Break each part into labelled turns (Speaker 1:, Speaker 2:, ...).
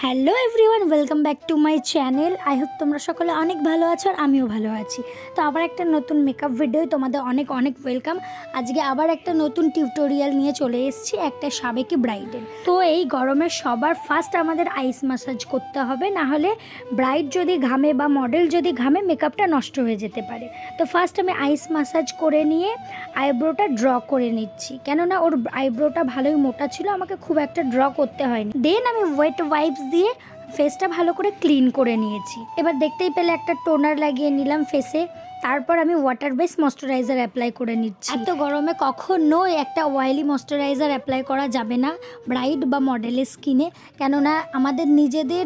Speaker 1: Hello everyone, welcome back to my channel. I hope তোমরা সকলে অনেক ভালো আছো আর আমিও ভালো আছি। তো আবার একটা নতুন মেকআপ ভিডিও তোমাদের অনেক অনেক ওয়েলকাম। আজকে আবার একটা নতুন টিউটোরিয়াল নিয়ে চলে এসেছি, একটা সাবেকি ব্রাইডের। তো এই গরমে সবার ফার্স্ট আমাদের আইস ম্যাসাজ করতে হবে, না হলে ব্রাইড যদি ঘামে বা মডেল যদি ঘামে মেকআপটা নষ্ট হয়ে যেতে পারে। তো ফার্স্ট আমি আইস ম্যাসাজ করে নিয়ে আইব্রোটা ড্র করে নিচ্ছি, কেননা ওর আইব্রোটা ভালোই মোটা ছিল, আমাকে খুব একটা ড্র করতে হয়নি। দেন আমি ওয়েট ওয়াইপস দিয়ে ফেসটা ভালো করে ক্লিন করে নিয়েছি। এবার দেখতেই পেলে একটা টোনার লাগিয়ে নিলাম ফেসে। তারপর আমি ওয়াটার বেস ময়শ্চারাইজার অ্যাপ্লাই করে নিচ্ছি। এত গরমে কখনোই একটা অয়েলি ময়শ্চারাইজার অ্যাপ্লাই করা যাবে না ব্রাইড বা মডেলের স্কিনে, কেননা আমাদের নিজেদের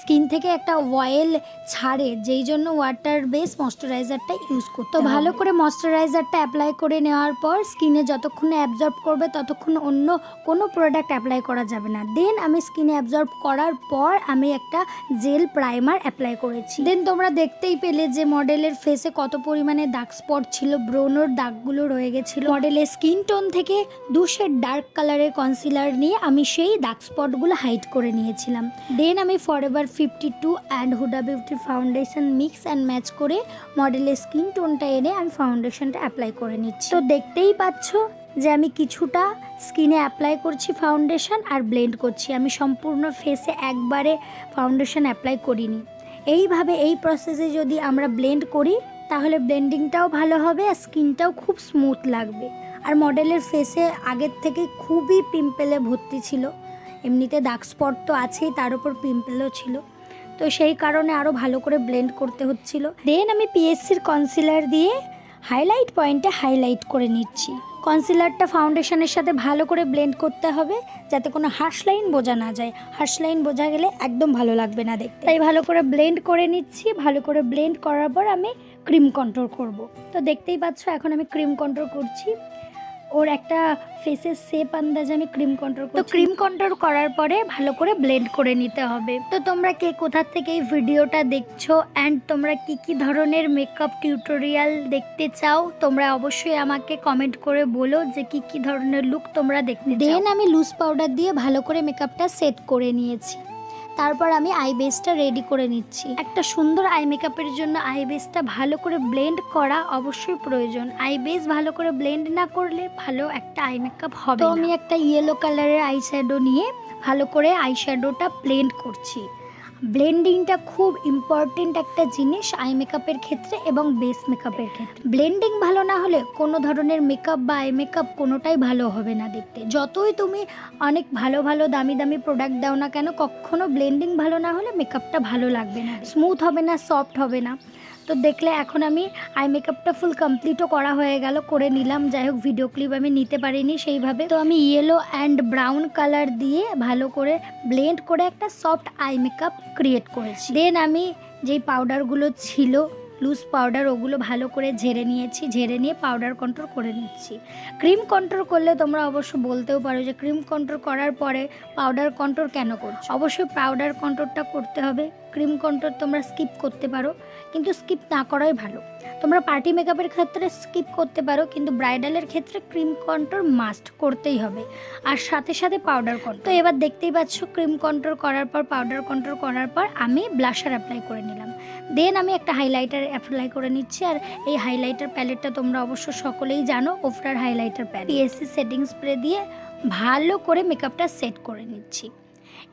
Speaker 1: স্কিন থেকে একটা অয়েল ছাড়ে, যেই জন্য ওয়াটার বেস ময়শ্চারাইজারটা ইউজ করতে। তো ভালো করে ময়শ্চারাইজারটা অ্যাপ্লাই করে নেওয়ার পর স্কিনে যতক্ষণে অ্যাবজর্ব করবে ততক্ষণ অন্য কোনো প্রোডাক্ট অ্যাপ্লাই করা যাবে না। দেন আমি স্কিনে অ্যাবজর্ব করার পর আমি একটা জেল প্রাইমার অ্যাপ্লাই করেছি। দেন তোমরা দেখতেই পেলে যে মডেলের ফেসে কত পরিমাণে দাগ স্পট ছিল, ব্রোনোর দাগগুলো রয়ে গেছিল। মডেলের স্কিন টোন থেকে 2 শেড ডার্ক কালারের কনসিলার নিয়ে আমি সেই দাগ স্পটগুলো হাইড করে নিয়েছিলাম। দেন আমি forever 52 and Hooda beauty foundation mix and match করে মডেলের স্কিন টোনটা এনে আমি ফাউন্ডেশনটা অ্যাপ্লাই করে নিচ্ছি। তো দেখতেই পাচ্ছ যে আমি কিছুটা স্কিনে অ্যাপ্লাই করছি ফাউন্ডেশন আর ব্লেন্ড করছি। আমি সম্পূর্ণ ফেসে একবারে ফাউন্ডেশন অ্যাপ্লাই করিনি। এইভাবে এই প্রসেসে যদি আমরা ব্লেন্ড করি তাহলে ব্লেন্ডিংটাও ভালো হবে আর স্কিনটাও খুব স্মুথ লাগবে। আর মডেলের ফেসে আগের থেকে খুবই পিম্পলে ভর্তি ছিল, এমনিতে দাগ স্পট তো আছেই, তার উপর পিম্পলও ছিল, তো সেই কারণে আরও ভালো করে ব্লেন্ড করতে হচ্ছিল। দেন আমি পিএসসির কনসিলার দিয়ে হাইলাইট পয়েন্টে হাইলাইট করে নিচ্ছি। কনসিলারটা ফাউন্ডেশনের সাথে ভালো করে ব্লেন্ড করতে হবে যাতে কোনো হার্শ লাইন বোঝা না যায়। হার্শ লাইন বোঝা গেলে একদম ভালো লাগবে না দেখতে। তাই ভালো করে ব্লেন্ড করে নিচ্ছি। ভালো করে ব্লেন্ড করার পর আমি ক্রিম কন্ট্রোল করব। তো দেখতেই পাচ্ছ এখন আমি ক্রিম কন্ট্রোল করছি। ওর একটা ফেসের শেপ আন্দাজে আমি ক্রিম কন্ট্রোল করছি। তো ক্রিম কন্ট্রোল করার পরে ভালো করে ব্লেন্ড করে নিতে হবে। তো তোমরা কে কোথা থেকে এই ভিডিওটা দেখছো অ্যান্ড তোমরা কি ধরনের মেকআপ টিউটোরিয়াল দেখতে চাও তোমরা অবশ্যই আমাকে কমেন্ট করে বলো যে কি ধরনের লুক তোমরা দেখতে চাও। দেন আমি লুজ পাউডার দিয়ে ভালো করে মেকআপটা সেট করে নিয়েছি। তারপর আমি আই বেসটা রেডি করে নিচ্ছি। একটা সুন্দর আই মেকআপের জন্য আই বেসটা ভালো করে ব্লেন্ড করা অবশ্যই প্রয়োজন। আই বেস ভালো করে ব্লেন্ড না করলে ভালো একটা আই মেকআপ হবে না। তো আমি একটা ইয়েলো কালারের আই শ্যাডো নিয়ে ভালো করে আই শ্যাডোটা ব্লেন্ড করছি। ব্লেন্ডিংটা খুব ইম্পর্টেন্ট একটা জিনিস আই মেকআপের ক্ষেত্রে এবং বেস মেকআপের ক্ষেত্রে। ব্লেন্ডিং ভালো না হলে কোনো ধরনের মেকআপ বা আই মেকআপ কোনোটাই ভালো হবে না দেখতে। যতই তুমি অনেক ভালো ভালো দামি দামি প্রোডাক্ট দাও না কেন, কখনো ব্লেন্ডিং ভালো না হলে মেকআপটা ভালো লাগবে না, স্মুথ হবে না, সফট হবে না। তো দেখলে এখন আমি আই মেকআপটা ফুল কমপ্লিটও করা হয়ে গেল, করে নিলাম। যাই হোক ভিডিও ক্লিপ আমি নিতে পারিনি সেইভাবে। তো আমি ইয়েলো অ্যান্ড ব্রাউন কালার দিয়ে ভালো করে ব্লেন্ড করে একটা সফট আই মেকআপ ক্রিয়েট করেছি। দেন আমি যেই পাউডারগুলো ছিল লুজ পাউডার ওগুলো ভালো করে ঝেড়ে নিয়েছি, ঝেড়ে নিয়ে পাউডার কন্ট্রোল করে নিচ্ছি। ক্রিম কন্ট্রোল করলে তোমরা অবশ্য বলতেও পারো যে ক্রিম কন্ট্রোল করার পরে পাউডার কন্ট্রোল কেন করছো। অবশ্যই পাউডার কন্ট্রোলটা করতে হবে। ক্রিম কন্ট্রোল তোমরা স্কিপ করতে পারো, কিন্তু স্কিপ না করাই ভালো। তোমরা পার্টি মেকআপের ক্ষেত্রে স্কিপ করতে পারো, কিন্তু ব্রাইডালের ক্ষেত্রে ক্রিম কন্ট্রোল মাস্ট করতেই হবে, আর সাথে সাথে পাউডার কন্ট্রোল। তো এবার দেখতেই পাচ্ছ ক্রিম কন্ট্রোল করার পর পাউডার কন্ট্রোল করার পর আমি ব্লাশার অ্যাপ্লাই করে নিলাম। দেন আমি একটা হাইলাইটার অ্যাপ্লাই করে নিচ্ছি। আর এই হাইলাইটার প্যালেটটা তোমরা অবশ্য সকলেই জানো, ওফরার highlighter palette. PSC setting spray দিয়ে ভালো করে মেকআপটা সেট করে নিচ্ছি।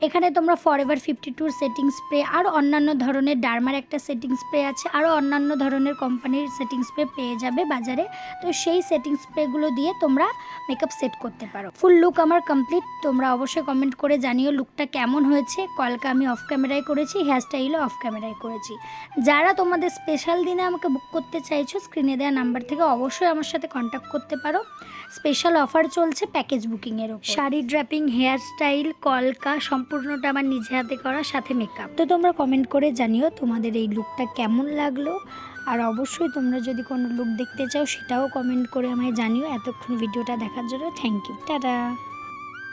Speaker 1: এখানে তোমরা ফরএভার 52 সেটিং স্প্রে আর অন্যান্য ধরনের ডার্মার একটা সেটিং স্প্রে আছে, আরও অন্যান্য ধরনের কোম্পানির সেটিং স্প্রে পেয়ে যাবে বাজারে। তো সেই সেটিং স্প্রেগুলো দিয়ে তোমরা মেকআপ সেট করতে পারো। ফুল লুক আমার কমপ্লিট। তোমরা অবশ্যই কমেন্ট করে জানিও লুকটা কেমন হয়েছে। কলকা আমি অফ ক্যামেরায় করেছি, হেয়ারস্টাইলও অফ ক্যামেরায় করেছি। যারা তোমাদের স্পেশাল দিনে আমাকে বুক করতে চাইছো স্ক্রিনে দেওয়া নাম্বার থেকে অবশ্যই আমার সাথে কন্ট্যাক্ট করতে পারো। স্পেশাল অফার চলছে প্যাকেজ বুকিংয়ের ওপর। শাড়ি ড্র্যাপিং, হেয়ারস্টাইল, কলকা সম্পূর্ণটা আমার নিজে হাতে করা, সাথে মেকআপ। তো তোমরা কমেন্ট করে জানিও তোমাদের এই লুকটা কেমন লাগলো। আর অবশ্যই তোমরা যদি কোনো লুক দেখতে চাও সেটাও কমেন্ট করে আমায় জানিও। এতক্ষণ ভিডিওটা দেখার জন্য থ্যাংক ইউ। টাটা।